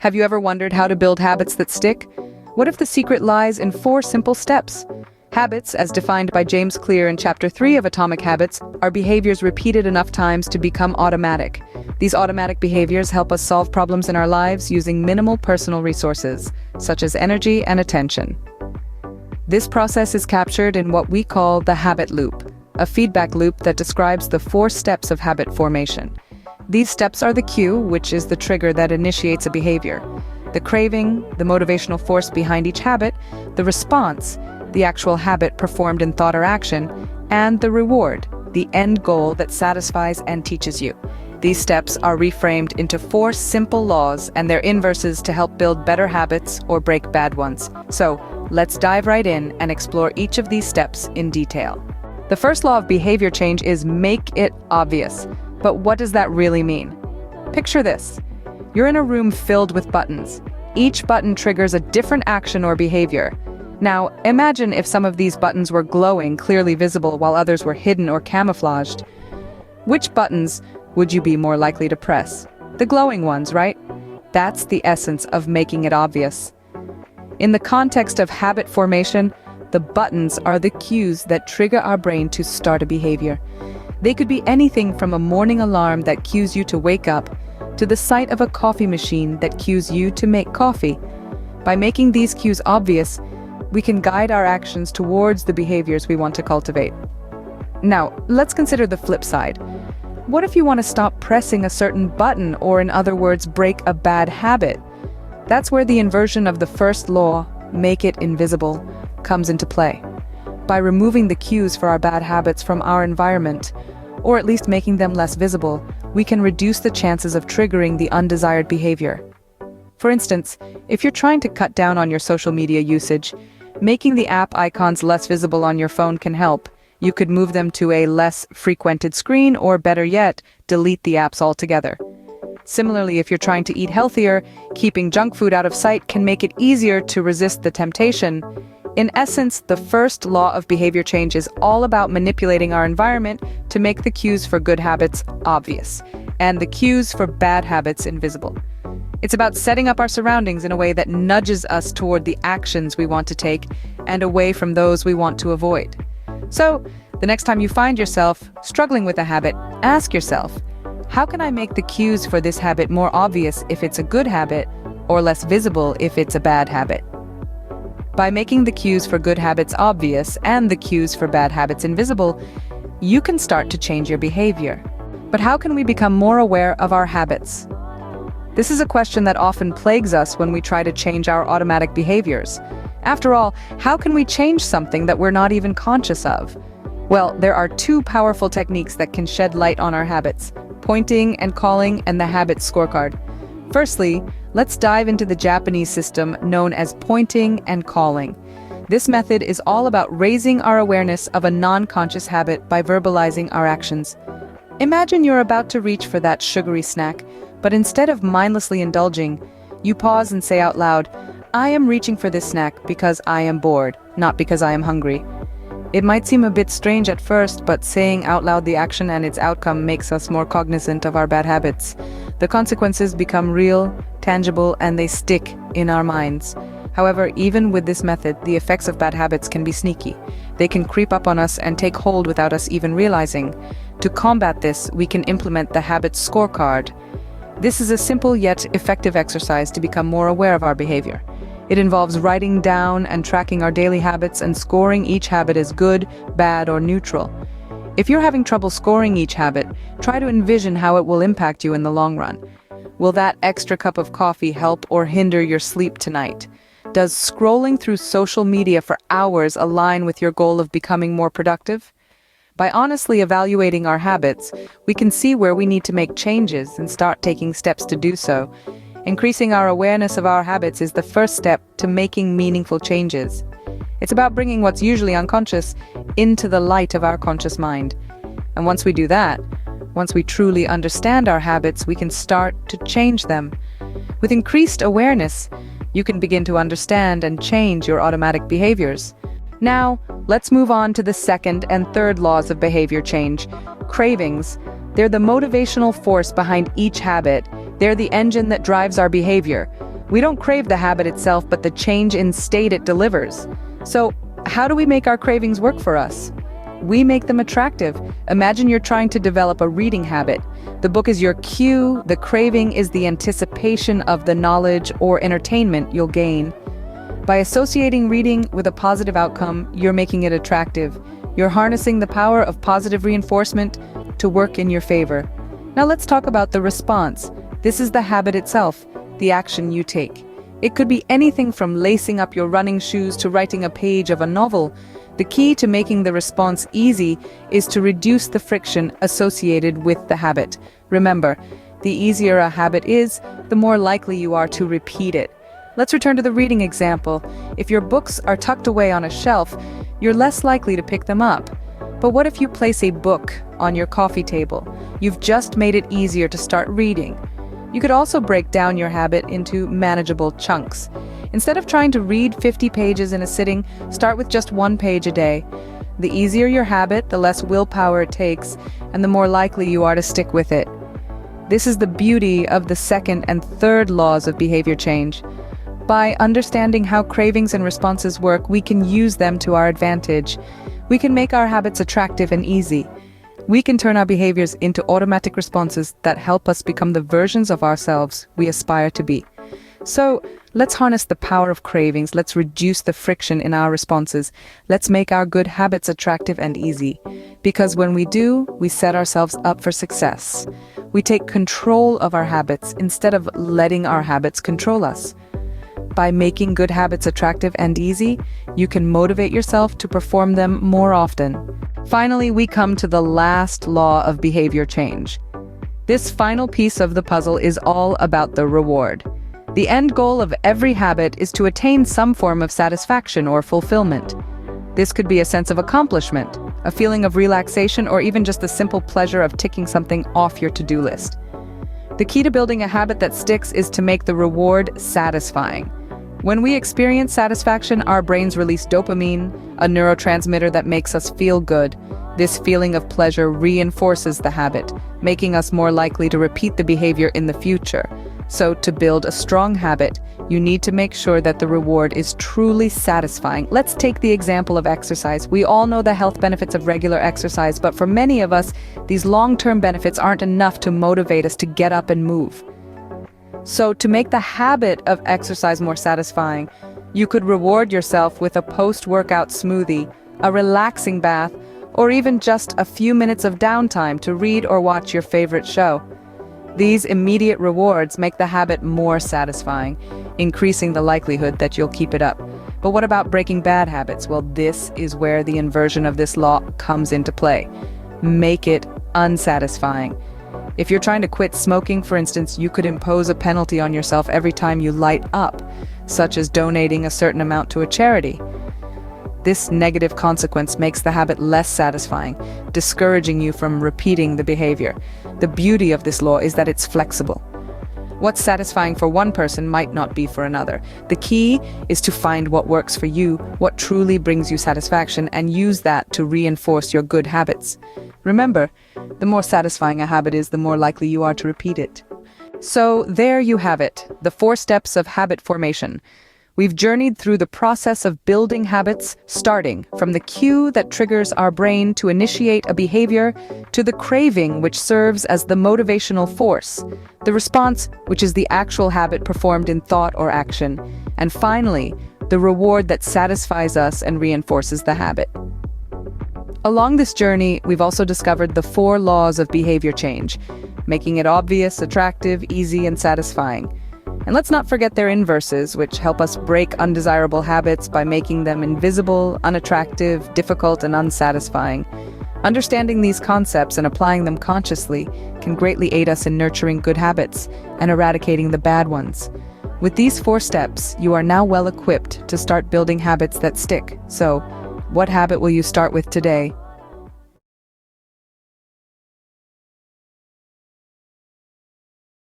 Have you ever wondered how to build habits that stick? What if the secret lies in 4 simple steps? Habits, as defined by James Clear in Chapter 3 of Atomic Habits, are behaviors repeated enough times to become automatic. These automatic behaviors help us solve problems in our lives using minimal personal resources, such as energy and attention. This process is captured in what we call the habit loop, a feedback loop that describes the 4 steps of habit formation. These steps are the cue, which is the trigger that initiates a behavior, the craving, the motivational force behind each habit, the response, the actual habit performed in thought or action, and the reward, the end goal that satisfies and teaches you. These steps are reframed into 4 simple laws and their inverses to help build better habits or break bad ones. So, let's dive right in and explore each of these steps in detail. The first law of behavior change is make it obvious. But what does that really mean? Picture this. You're in a room filled with buttons. Each button triggers a different action or behavior. Now, imagine if some of these buttons were glowing, clearly visible, while others were hidden or camouflaged. Which buttons would you be more likely to press? The glowing ones, right? That's the essence of making it obvious. In the context of habit formation, the buttons are the cues that trigger our brain to start a behavior. They could be anything from a morning alarm that cues you to wake up, to the sight of a coffee machine that cues you to make coffee. By making these cues obvious, we can guide our actions towards the behaviors we want to cultivate. Now, let's consider the flip side. What if you want to stop pressing a certain button, or in other words, break a bad habit? That's where the inversion of the first law, make it invisible, comes into play. By removing the cues for our bad habits from our environment, or at least making them less visible, we can reduce the chances of triggering the undesired behavior. For instance, if you're trying to cut down on your social media usage, making the app icons less visible on your phone can help. You could move them to a less frequented screen, or better yet, delete the apps altogether. Similarly, if you're trying to eat healthier, keeping junk food out of sight can make it easier to resist the temptation. In essence, the first law of behavior change is all about manipulating our environment to make the cues for good habits obvious, and the cues for bad habits invisible. It's about setting up our surroundings in a way that nudges us toward the actions we want to take and away from those we want to avoid. So, the next time you find yourself struggling with a habit, ask yourself, how can I make the cues for this habit more obvious if it's a good habit, or less visible if it's a bad habit? By making the cues for good habits obvious and the cues for bad habits invisible, you can start to change your behavior. But how can we become more aware of our habits? This is a question that often plagues us when we try to change our automatic behaviors. After all, how can we change something that we're not even conscious of? Well, there are 2 powerful techniques that can shed light on our habits: pointing and calling, and the habit scorecard. Firstly, let's dive into the Japanese system known as pointing and calling. This method is all about raising our awareness of a non-conscious habit by verbalizing our actions. Imagine you're about to reach for that sugary snack, but instead of mindlessly indulging, you pause and say out loud, "I am reaching for this snack because I am bored, not because I am hungry." It might seem a bit strange at first, but saying out loud the action and its outcome makes us more cognizant of our bad habits. The consequences become real, tangible, and they stick in our minds. However, even with this method, the effects of bad habits can be sneaky. They can creep up on us and take hold without us even realizing. To combat this, we can implement the habit scorecard. This is a simple yet effective exercise to become more aware of our behavior. It involves writing down and tracking our daily habits and scoring each habit as good, bad, or neutral. If you're having trouble scoring each habit, try to envision how it will impact you in the long run. Will that extra cup of coffee help or hinder your sleep tonight? Does scrolling through social media for hours align with your goal of becoming more productive? By honestly evaluating our habits, we can see where we need to make changes and start taking steps to do so. Increasing our awareness of our habits is the first step to making meaningful changes. It's about bringing what's usually unconscious into the light of our conscious mind. And once we do that, once we truly understand our habits, we can start to change them. With increased awareness, you can begin to understand and change your automatic behaviors. Now, let's move on to the second and third laws of behavior change. Cravings. They're the motivational force behind each habit. They're the engine that drives our behavior. We don't crave the habit itself, but the change in state it delivers. So, how do we make our cravings work for us? We make them attractive. Imagine you're trying to develop a reading habit. The book is your cue, the craving is the anticipation of the knowledge or entertainment you'll gain. By associating reading with a positive outcome, you're making it attractive. You're harnessing the power of positive reinforcement to work in your favor. Now let's talk about the response. This is the habit itself, the action you take. It could be anything from lacing up your running shoes to writing a page of a novel. The key to making the response easy is to reduce the friction associated with the habit. Remember, the easier a habit is, the more likely you are to repeat it. Let's return to the reading example. If your books are tucked away on a shelf, you're less likely to pick them up. But what if you place a book on your coffee table? You've just made it easier to start reading. You could also break down your habit into manageable chunks. Instead of trying to read 50 pages in a sitting, start with just 1 page a day. The easier your habit, the less willpower it takes, and the more likely you are to stick with it. This is the beauty of the second and third laws of behavior change. By understanding how cravings and responses work, we can use them to our advantage. We can make our habits attractive and easy. We can turn our behaviors into automatic responses that help us become the versions of ourselves we aspire to be. So, let's harness the power of cravings. Let's reduce the friction in our responses. Let's make our good habits attractive and easy. Because when we do, we set ourselves up for success. We take control of our habits instead of letting our habits control us. By making good habits attractive and easy, you can motivate yourself to perform them more often. Finally, we come to the last law of behavior change. This final piece of the puzzle is all about the reward. The end goal of every habit is to attain some form of satisfaction or fulfillment. This could be a sense of accomplishment, a feeling of relaxation, or even just the simple pleasure of ticking something off your to-do list. The key to building a habit that sticks is to make the reward satisfying. When we experience satisfaction, our brains release dopamine, a neurotransmitter that makes us feel good. This feeling of pleasure reinforces the habit, making us more likely to repeat the behavior in the future. So, to build a strong habit, you need to make sure that the reward is truly satisfying. Let's take the example of exercise. We all know the health benefits of regular exercise, but for many of us, these long-term benefits aren't enough to motivate us to get up and move. So, to make the habit of exercise more satisfying, you could reward yourself with a post-workout smoothie, a relaxing bath, or even just a few minutes of downtime to read or watch your favorite show. These immediate rewards make the habit more satisfying, increasing the likelihood that you'll keep it up. But what about breaking bad habits? Well, this is where the inversion of this law comes into play. Make it unsatisfying. If you're trying to quit smoking, for instance, you could impose a penalty on yourself every time you light up, such as donating a certain amount to a charity. This negative consequence makes the habit less satisfying, discouraging you from repeating the behavior. The beauty of this law is that it's flexible. What's satisfying for one person might not be for another. The key is to find what works for you, what truly brings you satisfaction, and use that to reinforce your good habits. Remember, the more satisfying a habit is, the more likely you are to repeat it. So there you have it, the 4 steps of habit formation. We've journeyed through the process of building habits, starting from the cue that triggers our brain to initiate a behavior, to the craving which serves as the motivational force, the response, which is the actual habit performed in thought or action, and finally, the reward that satisfies us and reinforces the habit. Along this journey, we've also discovered the 4 laws of behavior change, making it obvious, attractive, easy, and satisfying. And let's not forget their inverses, which help us break undesirable habits by making them invisible, unattractive, difficult, and unsatisfying. Understanding these concepts and applying them consciously can greatly aid us in nurturing good habits and eradicating the bad ones. With these 4 steps, you are now well equipped to start building habits that stick. So, what habit will you start with today?